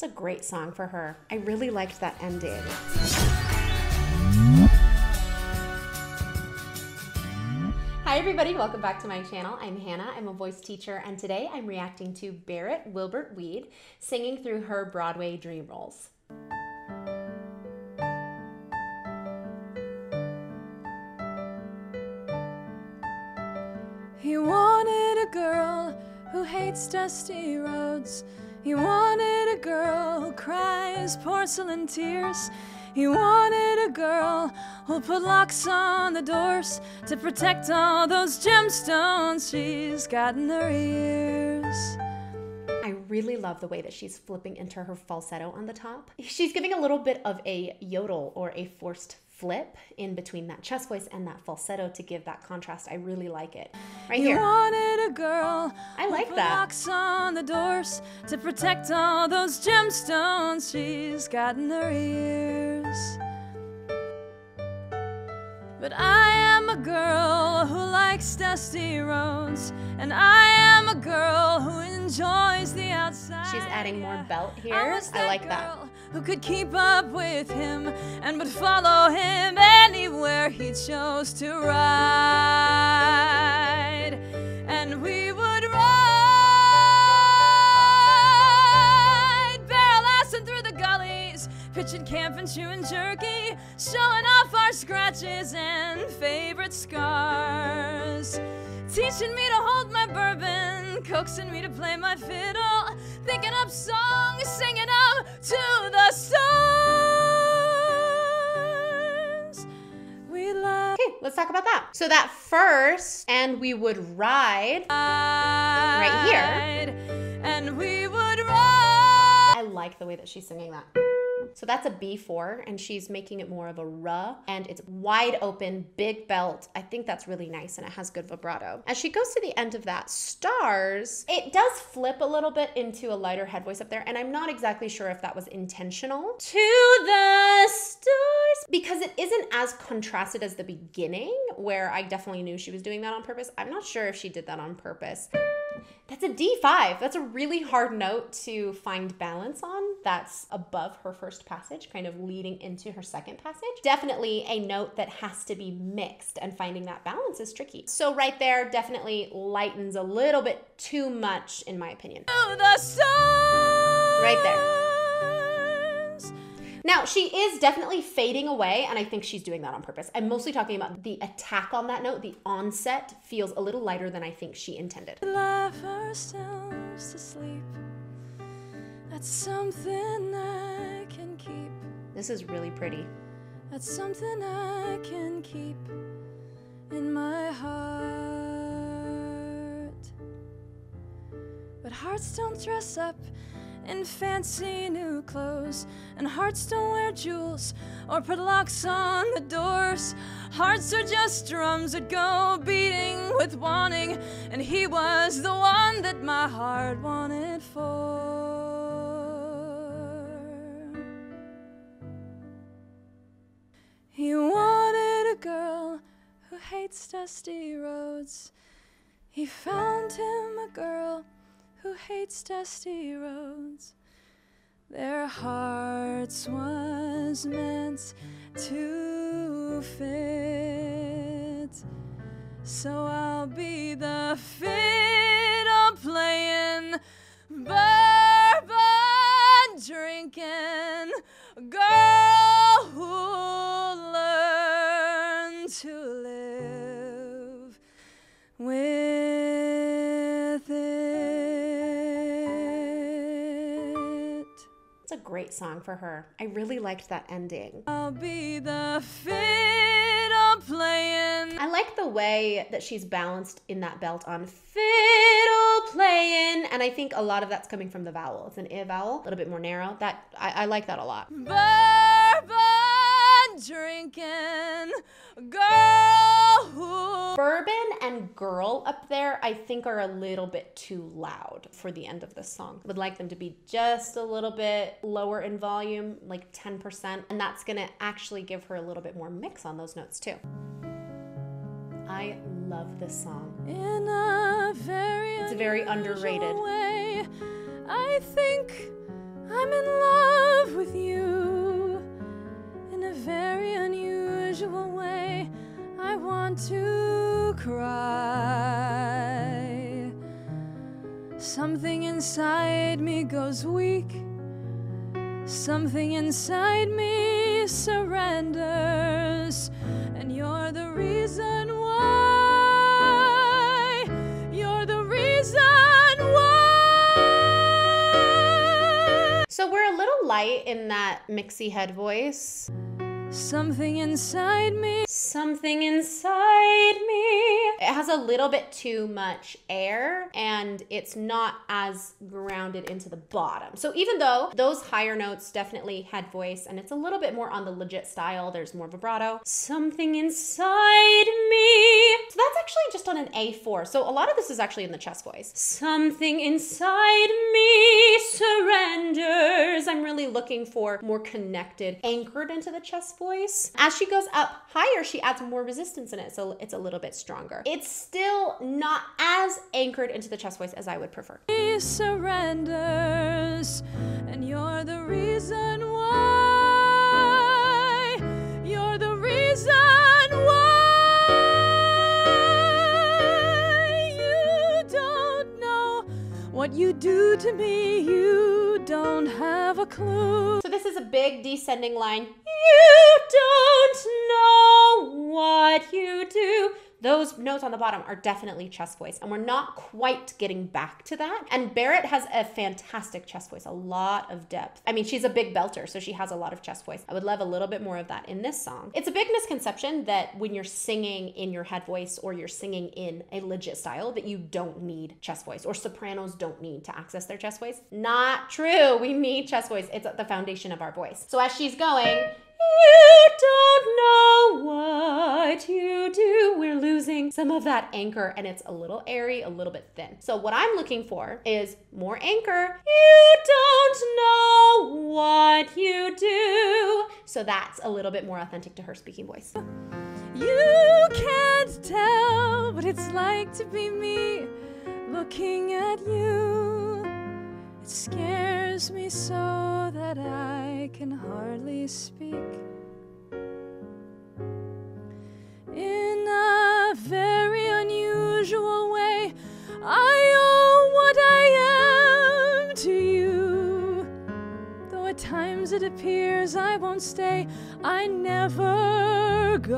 It's a great song for her. I really liked that ending. Hi everybody, welcome back to my channel. I'm Hannah, I'm a voice teacher, and today I'm reacting to Barrett Wilbert Weed singing through her Broadway Dream Roles. He wanted a girl who hates dusty roads. He wanted a girl who cries porcelain tears. He wanted a girl who'll put locks on the doors to protect all those gemstones she's got in her ears. I really love the way that she's flipping into her falsetto on the top. She's giving a little bit of a yodel or a forced flip in between that chest voice and that falsetto to give that contrast. I really like it. Right here. He wanted a girl I like who put that. locks on the doors to protect all those gemstones she's got in her ears. But I am a girl who likes dusty roads, and I am a girl who enjoys the outside. She's adding more belt here. I like that. Who could keep up with him and would follow him anywhere he chose to ride. And we would ride, barrel-assing through the gullies, pitching camp and chewing jerky, showing off our scratches and favorite scars. Teaching me to hold my bourbon, coaxing me to play my fiddle, thinking up songs, singing up to the stars. We love. Okay, let's talk about that. So that first, and we would ride, right here. And we would ride. I like the way that she's singing that. So that's a B4, and she's making it more of a ruh, and it's wide open, big belt. I think that's really nice, and it has good vibrato. As she goes to the end of that, stars, it does flip a little bit into a lighter head voice up there, and I'm not exactly sure if that was intentional. To the stars, because it isn't as contrasted as the beginning, where I definitely knew she was doing that on purpose. I'm not sure if she did that on purpose. That's a D5. That's a really hard note to find balance on. That's above her first passage, kind of leading into her second passage. Definitely a note that has to be mixed, and finding that balance is tricky. So right there definitely lightens a little bit too much, in my opinion. To the stars. Right there. Now, she is definitely fading away, and I think she's doing that on purpose. I'm mostly talking about the attack on that note. The onset feels a little lighter than I think she intended. We laugh ourselves to sleep. That's something I can keep. This is really pretty. That's something I can keep in my heart. But hearts don't dress up in fancy new clothes, and hearts don't wear jewels or put locks on the doors. Hearts are just drums that go beating with wanting, and he was the one that my heart wanted for. He wanted a girl who hates dusty roads. He found him a girl who hates dusty roads. Their hearts was meant to fit. So I'll be the fiddle playing, bourbon drinking girl who'll learn to live with it. It's a great song for her. I really liked that ending. I'll be the fiddle playing. I like the way that she's balanced in that belt on fiddle playing, and I think a lot of that's coming from the vowel. It's an I vowel, a little bit more narrow. That I like that a lot. Bourbon drinking girl who. Bourbon and girl up there, I think, are a little bit too loud for the end of this song. I would like them to be just a little bit lower in volume, like 10%, and that's gonna actually give her a little bit more mix on those notes too. I love this song. In a very It's very underrated. way, I think I'm in inside me goes weak. Something inside me surrenders, and you're the reason why. You're the reason why. So we're a little light in that mixy head voice. Something inside me. Something inside me. It has a little bit too much air and it's not as grounded into the bottom. So even though those higher notes definitely had voice and it's a little bit more on the legit style, there's more vibrato. Something inside me. So that's actually just on an A4. So a lot of this is actually in the chest voice. Something inside me surrenders. I'm really looking for more connected, anchored into the chest voice. As she goes up higher, she adds more resistance in it, so it's a little bit stronger. It's still not as anchored into the chest voice as I would prefer. He surrenders, and you're the reason why. You're the reason why. You don't know what you do to me. You don't have a clue. So this is a big descending line. You don't know what you do. Those notes on the bottom are definitely chest voice, and we're not quite getting back to that. And Barrett has a fantastic chest voice, a lot of depth. I mean, she's a big belter, so she has a lot of chest voice. I would love a little bit more of that in this song. It's a big misconception that when you're singing in your head voice or you're singing in a legit style that you don't need chest voice, or sopranos don't need to access their chest voice. Not true. We need chest voice. It's at the foundation of our voice. So as she's going, you don't know what you do. We're losing some of that anchor and it's a little airy, a little bit thin. So what I'm looking for is more anchor. You don't know what you do. So that's a little bit more authentic to her speaking voice. You can't tell what it's like to be me looking at you. It scares me so that I can hardly speak. In a very unusual way, I owe what I am to you. Though at times it appears I won't stay, I never go.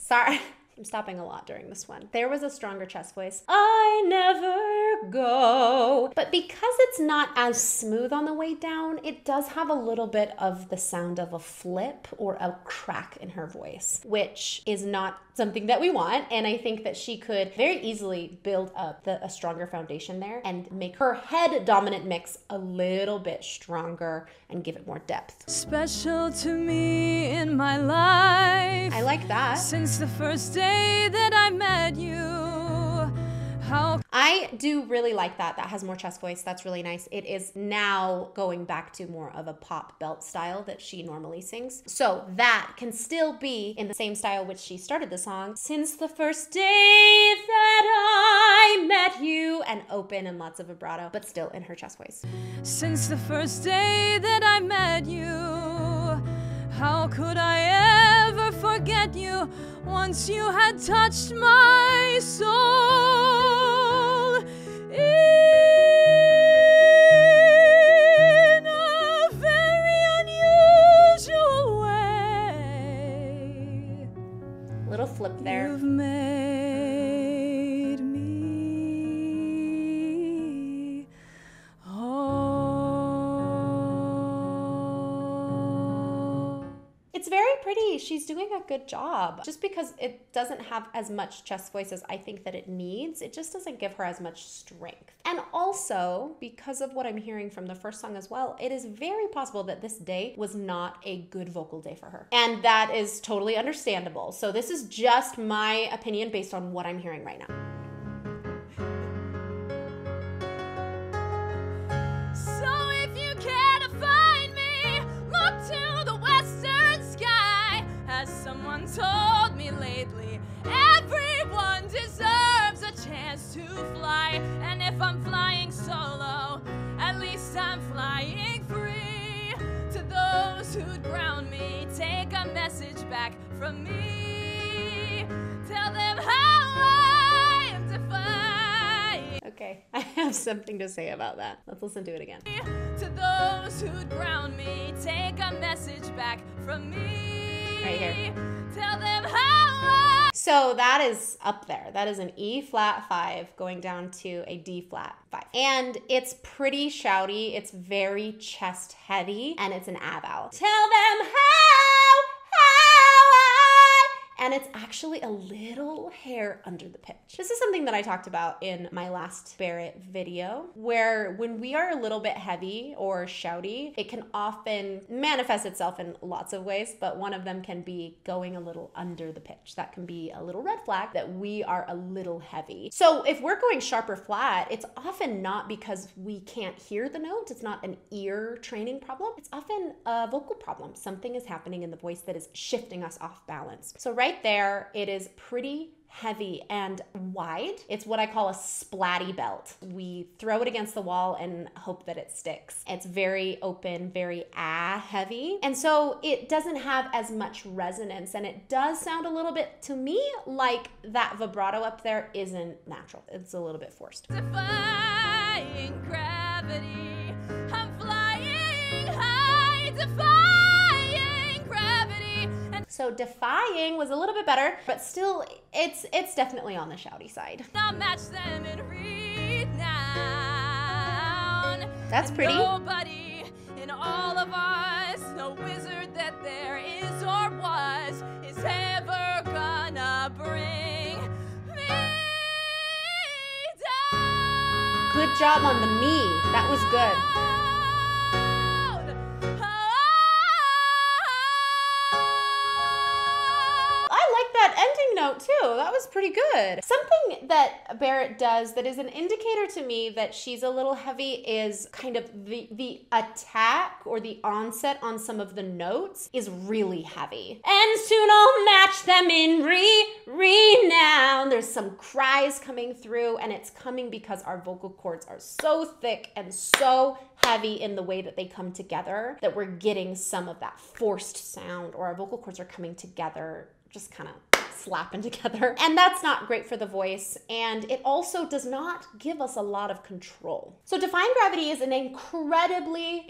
Sorry. I'm stopping a lot during this one. There was a stronger chest voice. I never go. But because it's not as smooth on the way down, it does have a little bit of the sound of a flip or a crack in her voice, which is not something that we want. And I think that she could very easily build up a stronger foundation there and make her head dominant mix a little bit stronger and give it more depth. Special to me in my life. I like that. Since the first day that I met you. I do really like that. That has more chest voice. That's really nice. It is now going back to more of a pop belt style that she normally sings. So that can still be in the same style which she started the song. Since the first day that I met you, and open and lots of vibrato, but still in her chest voice. Since the first day that I met you, how could I ever forget you once you had touched my soul? In a very unusual way. Little flip there. You've made me whole. It's very pretty. She's doing a good job. Just because it doesn't have as much chest voice as I think that it needs, it just doesn't give her as much strength. And also, because of what I'm hearing from the first song as well, it is very possible that this day was not a good vocal day for her. And that is totally understandable. So this is just my opinion based on what I'm hearing right now. Someone told me lately, everyone deserves a chance to fly. And if I'm flying solo, at least I'm flying free. To those who'd ground me, take a message back from me. Tell them how I am defying. Okay, I have something to say about that. Let's listen to it again. To those who'd ground me, take a message back from me. Right here. Tell them how So that is up there. That is an E flat 5 going down to a D flat 5. And it's pretty shouty. It's very chest heavy, and it's an A vowel. Tell them and it's actually a little hair under the pitch. This is something that I talked about in my last Barrett video, where when we are a little bit heavy or shouty, it can often manifest itself in lots of ways, but one of them can be going a little under the pitch. That can be a little red flag that we are a little heavy. So if we're going sharp or flat, it's often not because we can't hear the note. It's not an ear training problem. It's often a vocal problem. Something is happening in the voice that is shifting us off balance. So right there, it is pretty heavy and wide. It's what I call a splatty belt. We throw it against the wall and hope that it sticks. It's very open, very heavy. And so it doesn't have as much resonance, and it does sound a little bit, to me, like that vibrato up there isn't natural. It's a little bit forced. defying gravity. I'm flying high, defying gravity. And So defying was a little bit better, but still it's definitely on the shouty side. I'll match them in renown. That's And pretty. nobody in all of us, no wizard that there is or was, is ever gonna bring me down. Good job on the me. That was good. I like that ending note too. That was pretty good. Something that Barrett does that is an indicator to me that she's a little heavy is kind of the attack or the onset on some of the notes is really heavy. And soon I'll match them in renown. There's some cries coming through, and it's coming because our vocal cords are so thick and so heavy in the way that they come together that we're getting some of that forced sound, or our vocal cords are coming together just kind of slapping together. And that's not great for the voice, and it also does not give us a lot of control. So Defying Gravity is an incredibly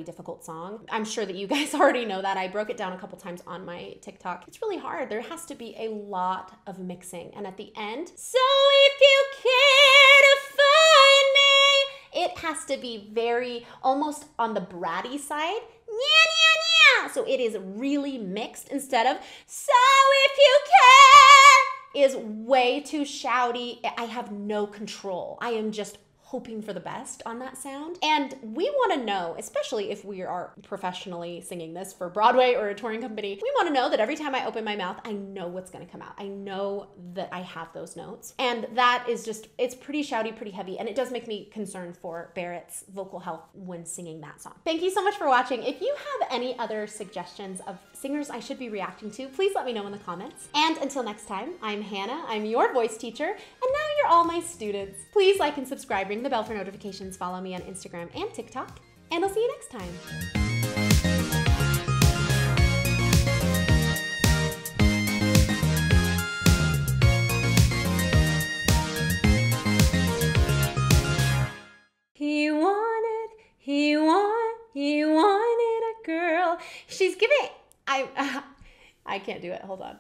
difficult song. I'm sure that you guys already know that. I broke it down a couple times on my TikTok. It's really hard. There has to be a lot of mixing. And at the end, so if you care to find me, it has to be very almost on the bratty side. So it is really mixed instead of so if you care is way too shouty. I have no control. I am just hoping for the best on that sound. And we want to know, especially if we are professionally singing this for Broadway or a touring company, we want to know that every time I open my mouth, I know what's going to come out. I know that I have those notes. And that is just, it's pretty shouty, pretty heavy. And it does make me concerned for Barrett's vocal health when singing that song. Thank you so much for watching. If you have any other suggestions of singers I should be reacting to, please let me know in the comments. And until next time, I'm Hannah. I'm your voice teacher. And now you're all my students. Please like and subscribe. Ring the bell for notifications. Follow me on Instagram and TikTok. And I'll see you next time. He wanted a girl. She's giving, I can't do it. Hold on.